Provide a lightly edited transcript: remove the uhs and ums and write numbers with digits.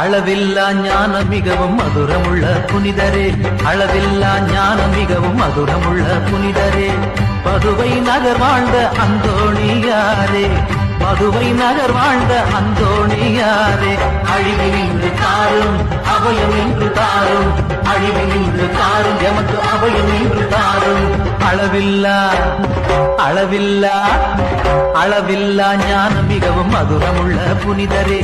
அளவில்லா ஞானம் மிகவும் மதுரமுள்ள புனிதரே, அளவில்லா ஞானம் மிகவும் மதுரமுள்ள புனிதரே, பதுவை நகர் வாழ்ந்த அந்தோணியாரே, பதுவை நகர் வாழ்ந்த அந்தோணியாரே, அழிவை நின்று தாரும் அபயம் என்று தாரும், அழிவை நின்று தாரும் எமக்கு அபயம் என்று தாரும். அளவில்லா அளவில்லா அளவில்லா ஞானம் மிகவும் மதுரமுள்ள புனிதரே.